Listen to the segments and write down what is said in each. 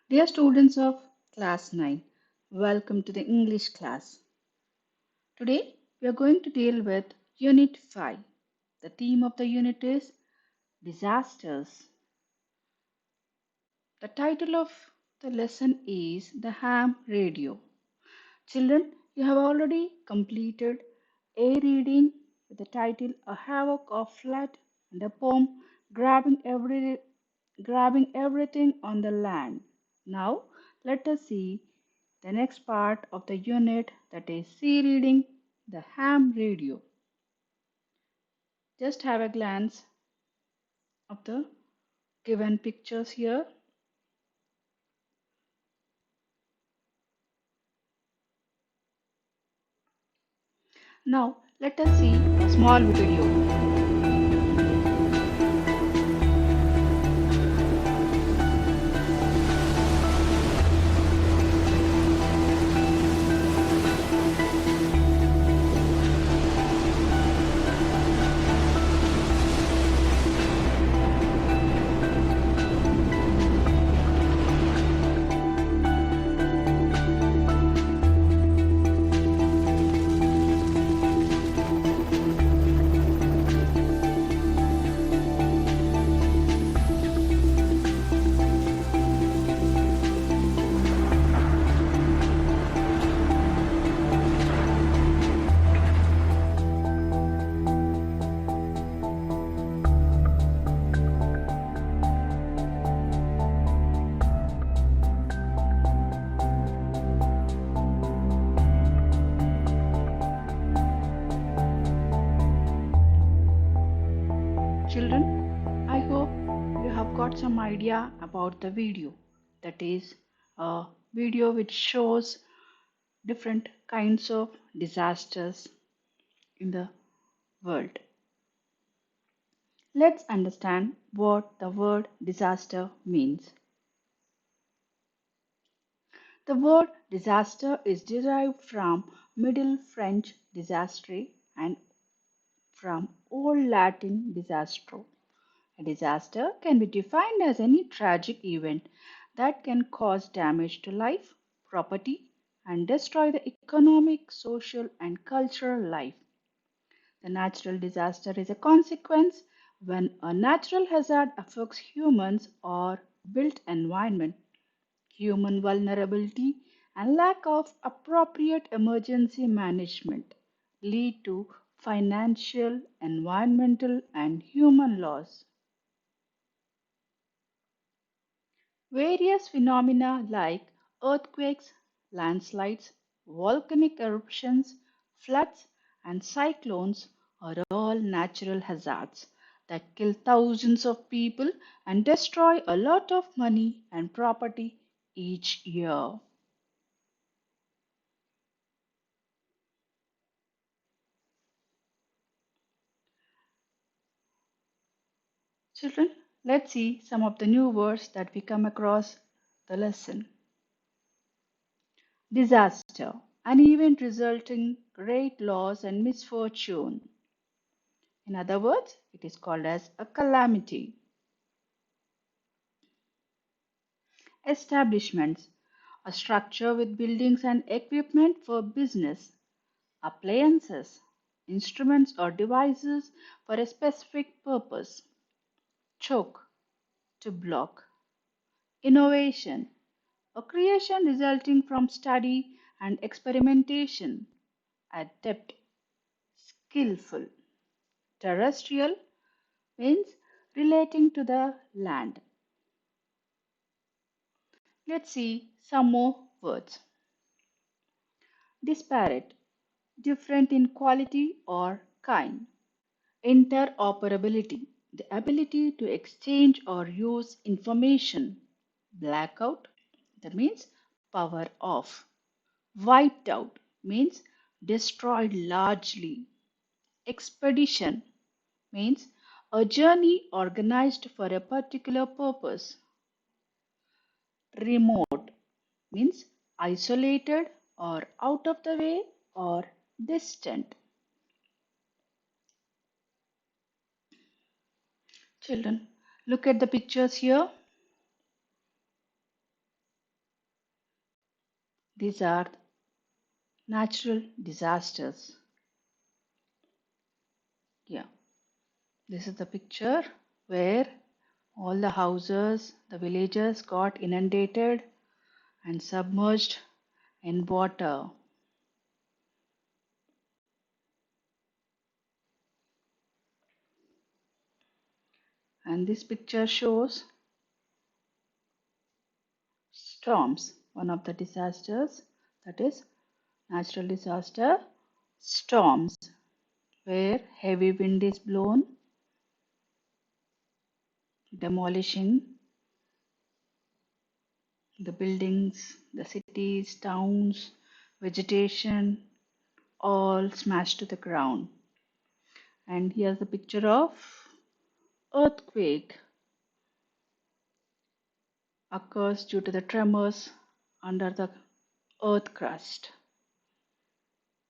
Dear students of class 9, welcome to the English class. Today we are going to deal with Unit 5. The theme of the unit is disasters. The title of the lesson is The Ham Radio. Children, you have already completed a reading with the title A Havoc of Flood and a poem grabbing everything on the land. Now, let us see the next part of the unit, that is C reading the ham radio. Just have a glance of the given pictures here. Now, let us see a small video. Children, I hope you have got some idea about the video. That is a video which shows different kinds of disasters in the world. Let's understand what the word disaster means. The word disaster is derived from Middle French disastre and from Old Latin disastro. A disaster can be defined as any tragic event that can cause damage to life, property, and destroy the economic, social, and cultural life. The natural disaster is a consequence when a natural hazard affects humans or built environment. Human vulnerability and lack of appropriate emergency management lead to financial, environmental, and human loss. Various phenomena like earthquakes, landslides, volcanic eruptions, floods, and cyclones are all natural hazards that kill thousands of people and destroy a lot of money and property each year. Children, let's see some of the new words that we come across the lesson. Disaster, an event resulting great loss and misfortune. In other words, it is called as a calamity. Establishments, a structure with buildings and equipment for business. Appliances, instruments or devices for a specific purpose. Choke, to block. Innovation, a creation resulting from study and experimentation. Adept, skillful. Terrestrial means relating to the land. Let's see some more words. Disparate, different in quality or kind. Interoperability, the ability to exchange or use information. Blackout, that means power off. Wiped out means destroyed largely. Expedition means a journey organized for a particular purpose. Remote means isolated or out of the way or distant. Children, look at the pictures here. These are natural disasters. Yeah, this is the picture where all the houses, the villages got inundated and submerged in water. And this picture shows storms, one of the disasters, that is natural disaster, storms, where heavy wind is blown, demolishing the buildings, the cities, towns, vegetation, all smashed to the ground. And here's the picture of earthquake occurs due to the tremors under the earth crust,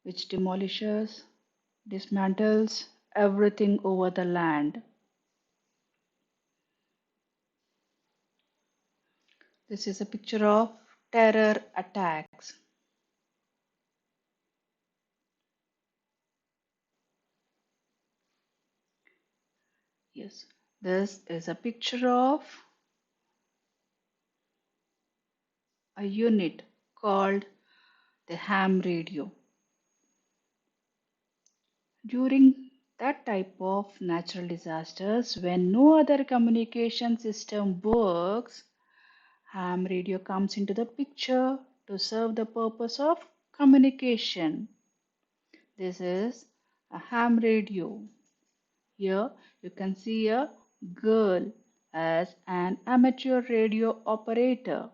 which demolishes, dismantles everything over the land. This is a picture of terror attacks. Yes, this is a picture of a unit called the ham radio. During that type of natural disasters, when no other communication system works, ham radio comes into the picture to serve the purpose of communication. This is a ham radio. Here you can see a girl as an amateur radio operator.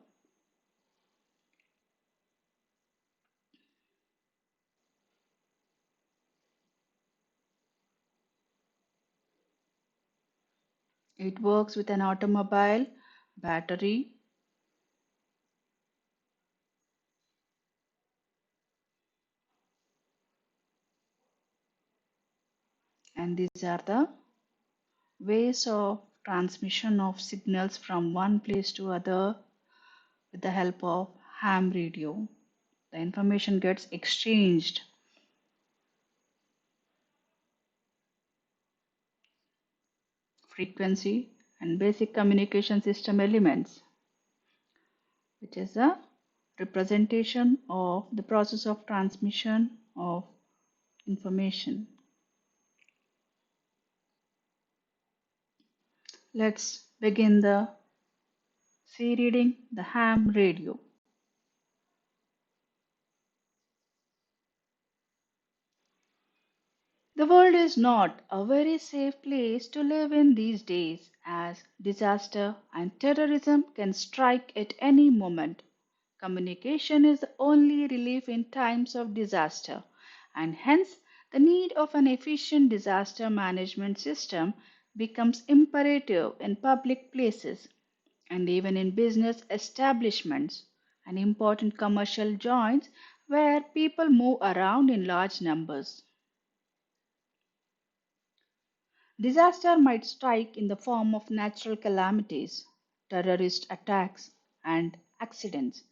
It works with an automobile battery, and these are the ways of transmission of signals from one place to other with the help of ham radio. The information gets exchanged. Frequency and basic communication system elements, which is a representation of the process of transmission of information. Let's begin the C reading the ham radio. The world is not a very safe place to live in these days, as disaster and terrorism can strike at any moment. Communication is the only relief in times of disaster, and hence the need of an efficient disaster management system becomes imperative in public places and even in business establishments and important commercial joints where people move around in large numbers. Disaster might strike in the form of natural calamities, terrorist attacks, and accidents.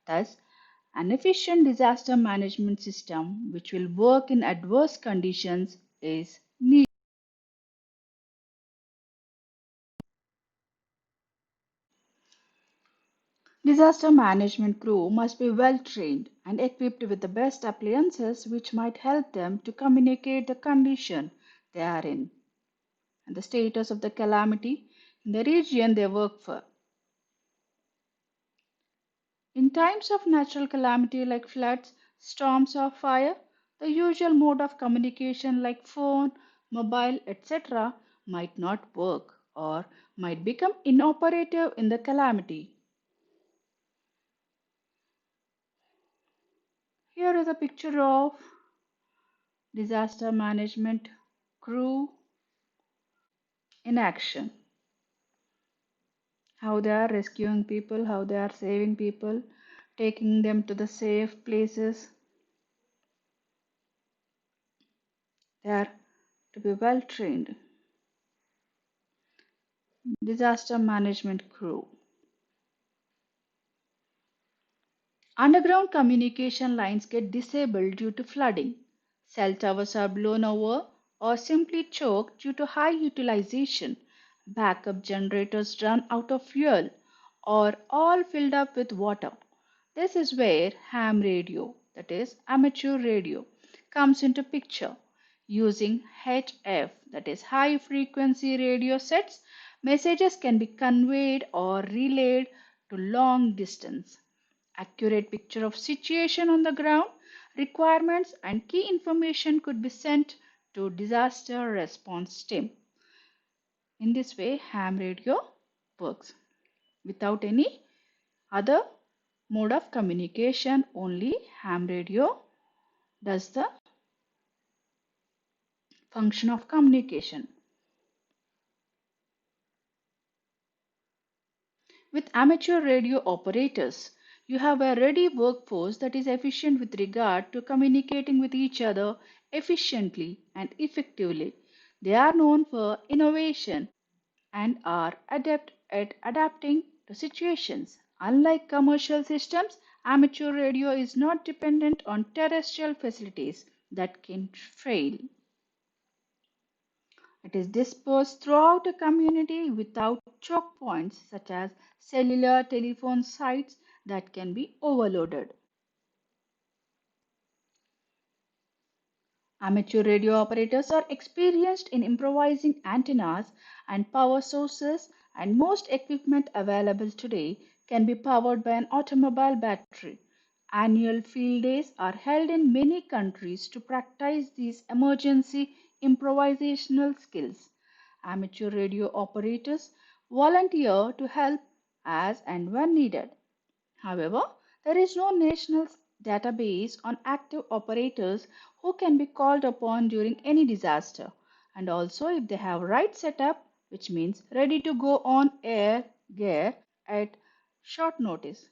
Thus, an efficient disaster management system which will work in adverse conditions is needed. Disaster management crew must be well trained and equipped with the best appliances which might help them to communicate the condition they are in and the status of the calamity in the region they work for. In times of natural calamity like floods, storms, or fire, the usual mode of communication like phone, mobile, etc., might not work or might become inoperative in the calamity. Here is a picture of disaster management crew in action. How they are rescuing people, how they are saving people, taking them to the safe places. They are to be well trained. Disaster management crew. Underground communication lines get disabled due to flooding. Cell towers are blown over or simply choked due to high utilization. Backup generators run out of fuel or all filled up with water. This is where ham radio, that is amateur radio, comes into picture. Using HF, that is high frequency radio sets, messages can be conveyed or relayed to long distance. Accurate picture of situation on the ground, requirements and key information could be sent to disaster response team. In this way, ham radio works without any other mode of communication. Only ham radio does the function of communication. With amateur radio operators, you have a ready workforce that is efficient with regard to communicating with each other efficiently and effectively. They are known for innovation and are adept at adapting to situations. Unlike commercial systems, amateur radio is not dependent on terrestrial facilities that can fail. It is dispersed throughout a community without choke points such as cellular telephone sites that can be overloaded. Amateur radio operators are experienced in improvising antennas and power sources, and most equipment available today can be powered by an automobile battery. Annual field days are held in many countries to practice these emergency improvisational skills. Amateur radio operators volunteer to help as and when needed. However, there is no national database on active operators who can be called upon during any disaster, and also if they have right setup, which means ready to go on air gear at short notice.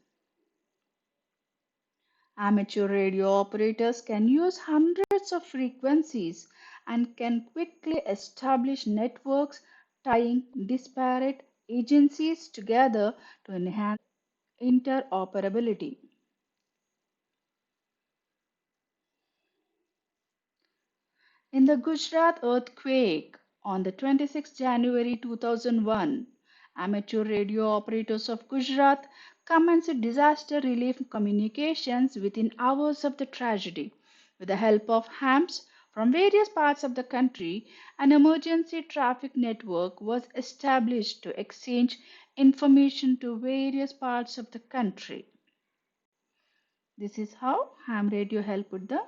Amateur radio operators can use hundreds of frequencies and can quickly establish networks tying disparate agencies together to enhance interoperability. In the Gujarat earthquake on the 26th January 2001, amateur radio operators of Gujarat commenced disaster relief communications within hours of the tragedy. With the help of hams from various parts of the country, an emergency traffic network was established to exchange information to various parts of the country. This is how ham radio helped with the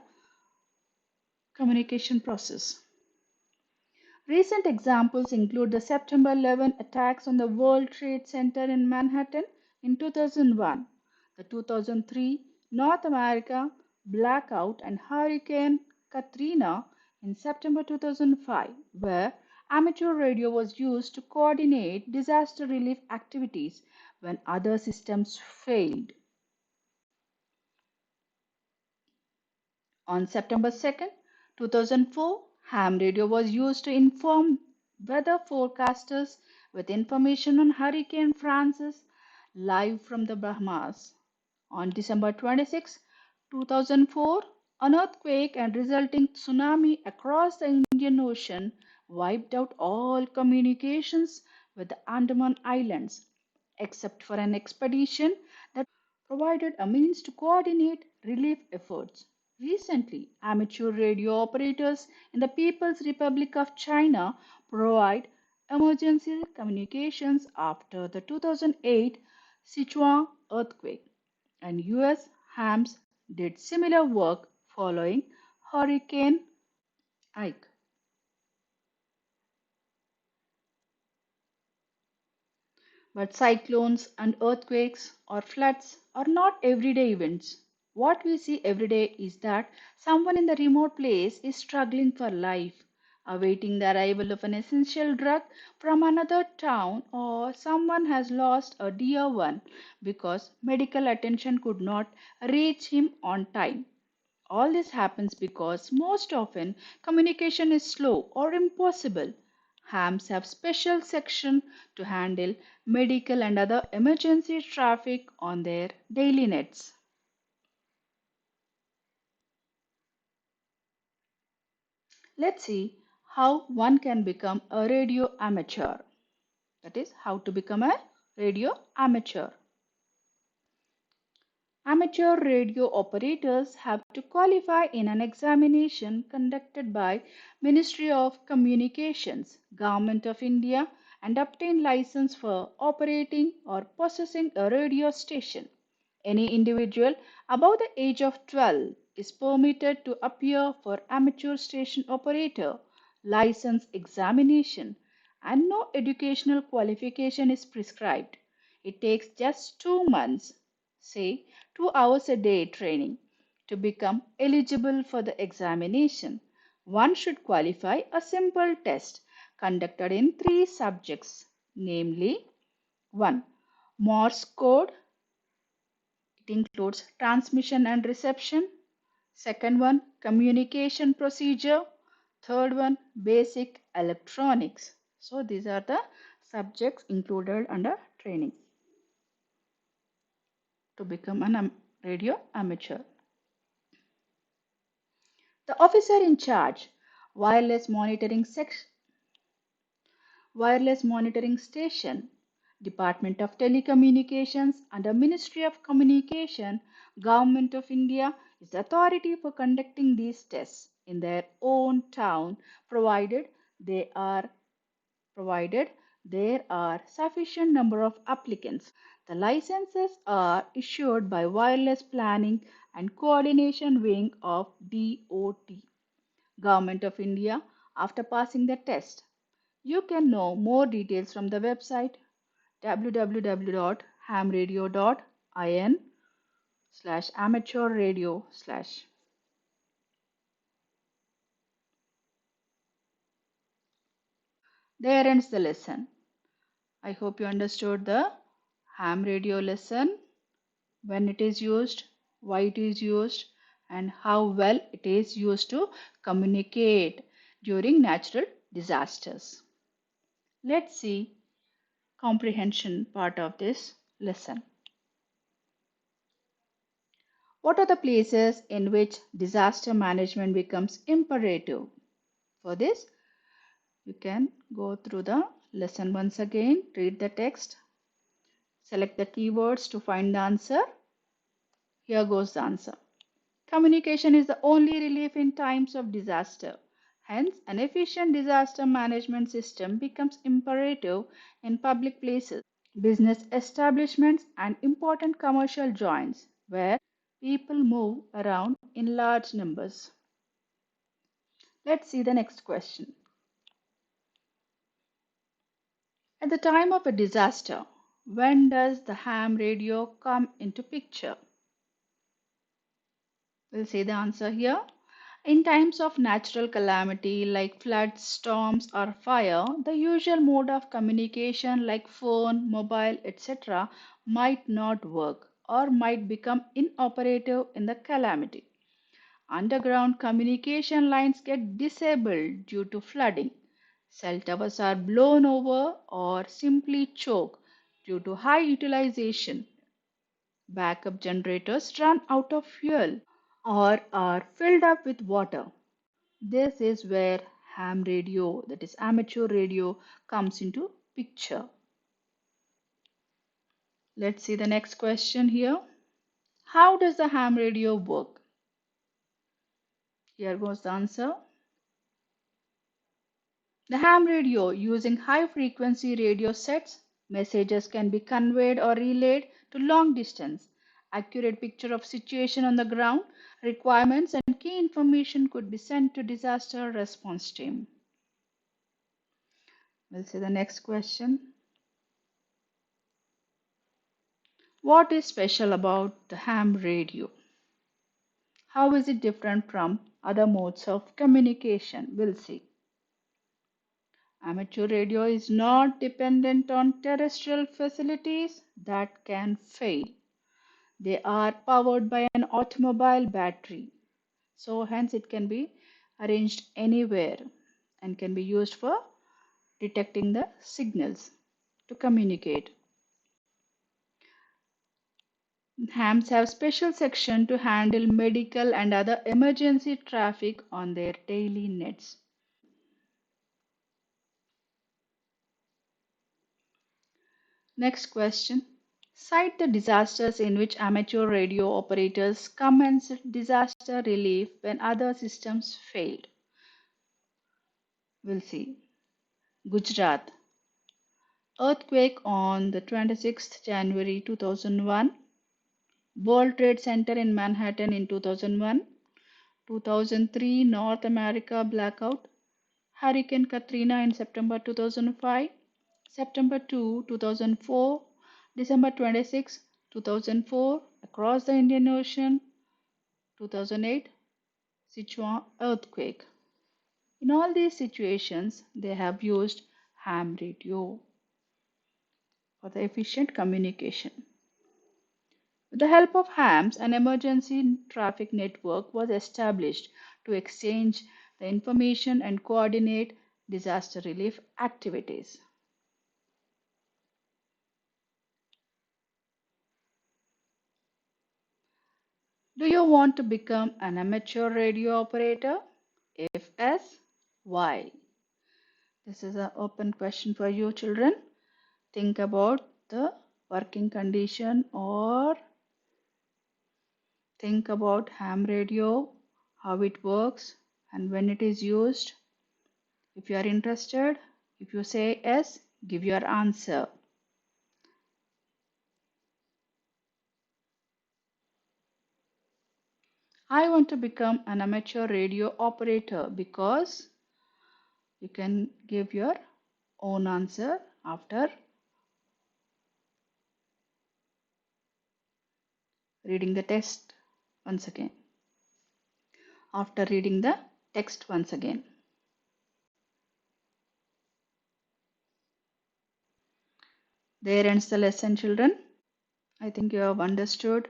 communication process. Recent examples include the September 11 attacks on the World Trade Center in Manhattan in 2001, the 2003 North America blackout, and Hurricane Katrina in September 2005, where amateur radio was used to coordinate disaster relief activities when other systems failed. On September 2, 2004, ham radio was used to inform weather forecasters with information on Hurricane Francis live from the Bahamas. On December 26, 2004, an earthquake and resulting tsunami across the Indian Ocean wiped out all communications with the Andaman Islands, except for an expedition that provided a means to coordinate relief efforts. Recently, amateur radio operators in the People's Republic of China provide emergency communications after the 2008 Sichuan earthquake, and US hams did similar work following Hurricane Ike. But cyclones and earthquakes or floods are not everyday events. What we see every day is that someone in the remote place is struggling for life, awaiting the arrival of an essential drug from another town, or someone has lost a dear one because medical attention could not reach him on time. All this happens because most often communication is slow or impossible. Hams have special section to handle medical and other emergency traffic on their daily nets. Let's see how one can become a radio amateur. That is, how to become a radio amateur. Amateur radio operators have to qualify in an examination conducted by Ministry of Communications, Government of India, and obtain license for operating or possessing a radio station. Any individual above the age of 12 is permitted to appear for amateur station operator license examination, and no educational qualification is prescribed. It takes just 2 months, say 2 hours a day training, to become eligible for the examination. One should qualify a simple test conducted in three subjects, namely 1. Morse code. It includes transmission and reception. Second one, communication procedure. Third one, basic electronics. So these are the subjects included under training to become an radio amateur. The officer in charge, wireless monitoring section, wireless monitoring station, Department of Telecommunications under Ministry of Communication, Government of India is the authority for conducting these tests in their own town provided they are provided there are sufficient number of applicants. The licenses are issued by Wireless Planning and Coordination Wing of DOT, Government of India, after passing the test. You can know more details from the website www.hamradio.in/amateurradio/. There ends the lesson. I hope you understood the ham radio lesson, when it is used, why it is used, and how well it is used to communicate during natural disasters. Let's see comprehension part of this lesson. What are the places in which disaster management becomes imperative? For this, you can go through the lesson once again, read the text, select the keywords to find the answer. Here goes the answer. Communication is the only relief in times of disaster. Hence, an efficient disaster management system becomes imperative in public places, business establishments, and important commercial joints where people move around in large numbers. Let's see the next question. At the time of a disaster, when does the ham radio come into picture? We'll see the answer here. In times of natural calamity like floods, storms, or fire, the usual mode of communication like phone, mobile, etc., might not work or might become inoperative in the calamity. Underground communication lines get disabled due to flooding. Cell towers are blown over or simply choke due to high utilization. Backup generators run out of fuel or are filled up with water. This is where ham radio, that is amateur radio, comes into picture. Let's see the next question here. How does the ham radio work? Here goes the answer. The ham radio, using high frequency radio sets, messages can be conveyed or relayed to long distance. Accurate picture of situation on the ground, requirements and key information could be sent to disaster response team. We'll see the next question. What is special about the ham radio? How is it different from other modes of communication? We'll see. Amateur radio is not dependent on terrestrial facilities that can fail. They are powered by an automobile battery. So hence it can be arranged anywhere and can be used for detecting the signals to communicate. Hams have special section to handle medical and other emergency traffic on their daily nets. Next question. Cite the disasters in which amateur radio operators commenced disaster relief when other systems failed. We'll see. Gujarat. Earthquake on the 26th January 2001. World Trade Center in Manhattan in 2001. 2003 North America blackout. Hurricane Katrina in September 2005. September 2, 2004. December 26, 2004. Across the Indian Ocean. 2008 Sichuan earthquake. In all these situations, they have used ham radio for the efficient communication. With the help of hams, an emergency traffic network was established to exchange the information and coordinate disaster relief activities. Do you want to become an amateur radio operator? If yes, why? This is an open question for you children. Think about the working condition or think about ham radio, how it works and when it is used. If you are interested, if you say yes, give your answer. I want to become an amateur radio operator because you can give your own answer after reading the text once again. After reading the text once again. There ends the lesson, children. I think you have understood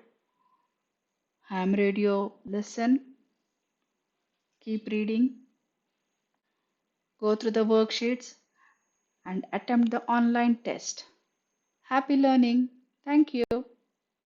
ham radio lesson. Keep reading. Go through the worksheets and attempt the online test. Happy learning. Thank you.